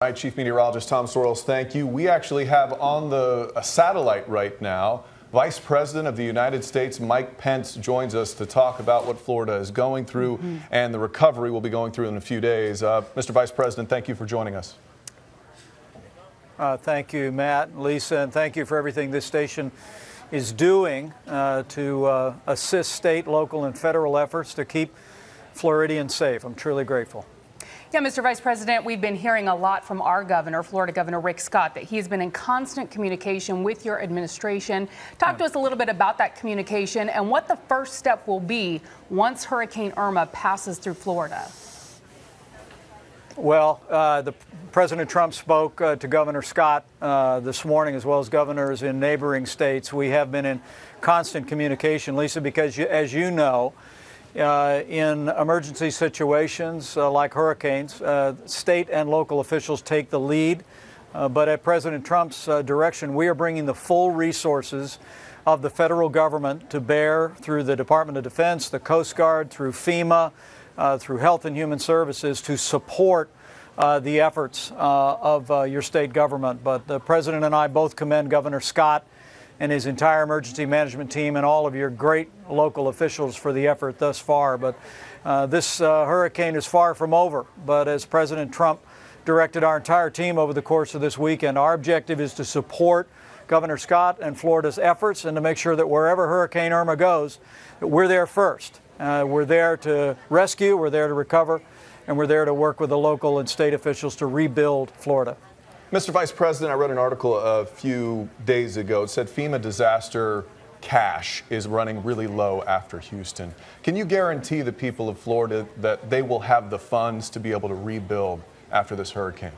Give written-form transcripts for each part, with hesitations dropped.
Hi, Chief Meteorologist Tom Sorrells, thank you. We actually have on a satellite right now, Vice President of the United States, Mike Pence, joins us to talk about what Florida is going through and the recovery we'll be going through in a few days. Mr. Vice President, thank you for joining us. Thank you, Matt and Lisa, and thank you for everything this station is doing to assist state, local, and federal efforts to keep Floridians safe. I'm truly grateful. Yeah, Mr. Vice President, we've been hearing a lot from our governor, Florida Governor Rick Scott, that he's been in constant communication with your administration. Talk to us a little bit about that communication and what the first step will be once Hurricane Irma passes through Florida. Well, President Trump spoke to Governor Scott this morning, as well as governors in neighboring states. We have been in constant communication, Lisa, because as you know, in emergency situations like hurricanes, state and local officials take the lead. But at President Trump's direction, we are bringing the full resources of the federal government to bear through the Department of Defense, the Coast Guard, through FEMA, through Health and Human Services to support the efforts of your state government. But the President and I both commend Governor Scott and his entire emergency management team and all of your great local officials for the effort thus far. But this hurricane is far from over. But as President Trump directed our entire team over the course of this weekend, our objective is to support Governor Scott and Florida's efforts and to make sure that wherever Hurricane Irma goes, that we're there first. We're there to rescue, we're there to recover, and we're there to work with the local and state officials to rebuild Florida. Mr. Vice President, I read an article a few days ago. It said FEMA disaster cash is running really low after Houston. Can you guarantee the people of Florida that they will have the funds to be able to rebuild after this hurricane?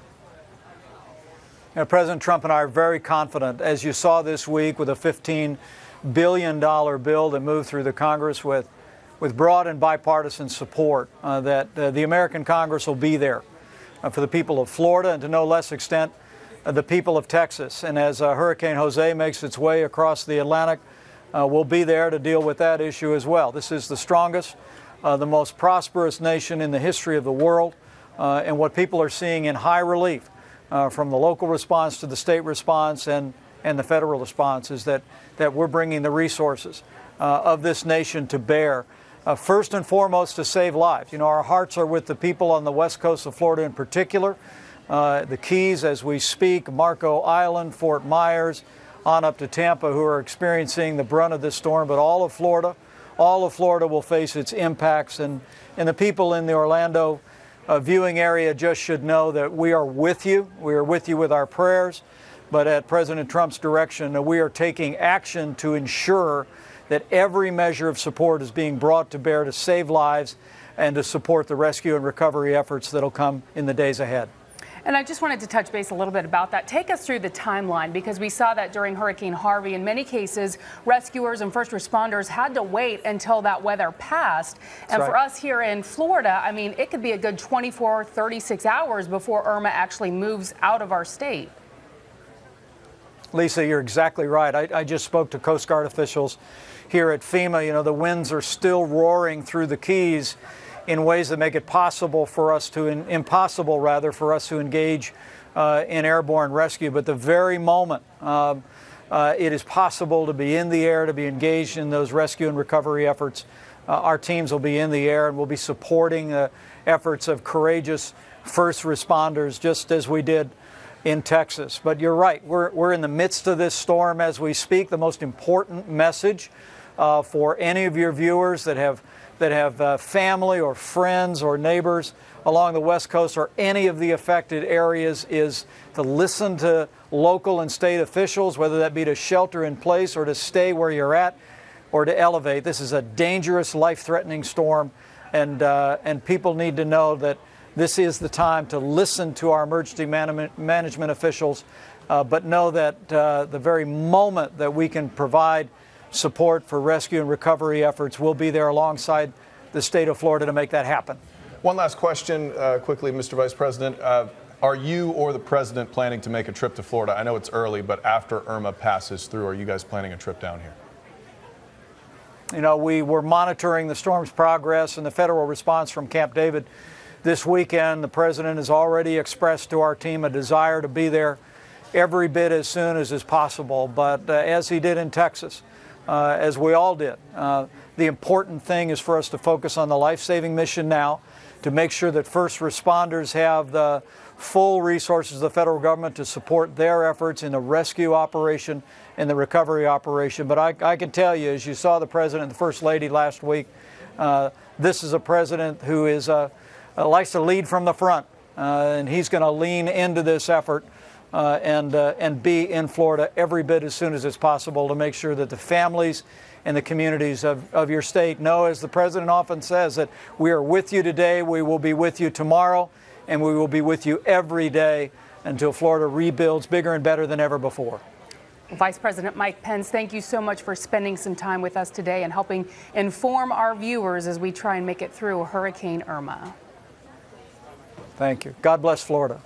President Trump and I are very confident, as you saw this week with a $15 billion bill that moved through the Congress with broad and bipartisan support, that the American Congress will be there for the people of Florida and to no less extent the people of Texas. And as Hurricane Jose makes its way across the Atlantic, we'll be there to deal with that issue as well. This is the strongest, the most prosperous nation in the history of the world. And what people are seeing in high relief from the local response to the state response and the federal response is that we're bringing the resources of this nation to bear. First and foremost, to save lives. You know, our hearts are with the people on the west coast of Florida in particular. The Keys as we speak, Marco Island, Fort Myers, on up to Tampa, who are experiencing the brunt of this storm. But all of Florida will face its impacts. And the people in the Orlando viewing area just should know that we are with you. We are with you with our prayers. But at President Trump's direction, we are taking action to ensure that every measure of support is being brought to bear to save lives and to support the rescue and recovery efforts that will come in the days ahead. And I just wanted to touch base a little bit about that. Take us through the timeline, because we saw that during Hurricane Harvey. In many cases, rescuers and first responders had to wait until that weather passed. And for us here in Florida, I mean, it could be a good 24, 36 hours before Irma actually moves out of our state. Lisa, you're exactly right. I just spoke to Coast Guard officials here at FEMA. You know, the winds are still roaring through the Keys in ways that make it impossible for us to engage in airborne rescue. But the very moment it is possible to be in the air, to be engaged in those rescue and recovery efforts, our teams will be in the air and we'll be supporting efforts of courageous first responders, just as we did in Texas. But you're right, we're in the midst of this storm as we speak. The most important message for any of your viewers that have family or friends or neighbors along the West Coast or any of the affected areas is to listen to local and state officials, whether that be to shelter in place or to stay where you're at or to elevate. This is a dangerous, life-threatening storm, and people need to know that this is the time to listen to our emergency management officials, but know that the very moment that we can provide support for rescue and recovery efforts, we'll be there alongside the state of Florida to make that happen. One last question quickly, Mr. Vice President. Are you or the President planning to make a trip to Florida? I know it's early, but after Irma passes through, are you guys planning a trip down here? You know, we were monitoring the storm's progress and the federal response from Camp David This weekend, the President has already expressed to our team a desire to be there every bit as soon as is possible. But as he did in Texas, as we all did, the important thing is for us to focus on the life-saving mission now, to make sure that first responders have the full resources of the federal government to support their efforts in the rescue operation and the recovery operation. But I can tell you, as you saw the President and the First Lady last week, this is a President who is likes to lead from the front, and he's going to lean into this effort and be in Florida every bit as soon as it's possible to make sure that the families and the communities of your state know, as the President often says, that we are with you today, we will be with you tomorrow, and we will be with you every day until Florida rebuilds bigger and better than ever before. Vice President Mike Pence, thank you so much for spending some time with us today and helping inform our viewers as we try and make it through Hurricane Irma. Thank you. God bless Florida.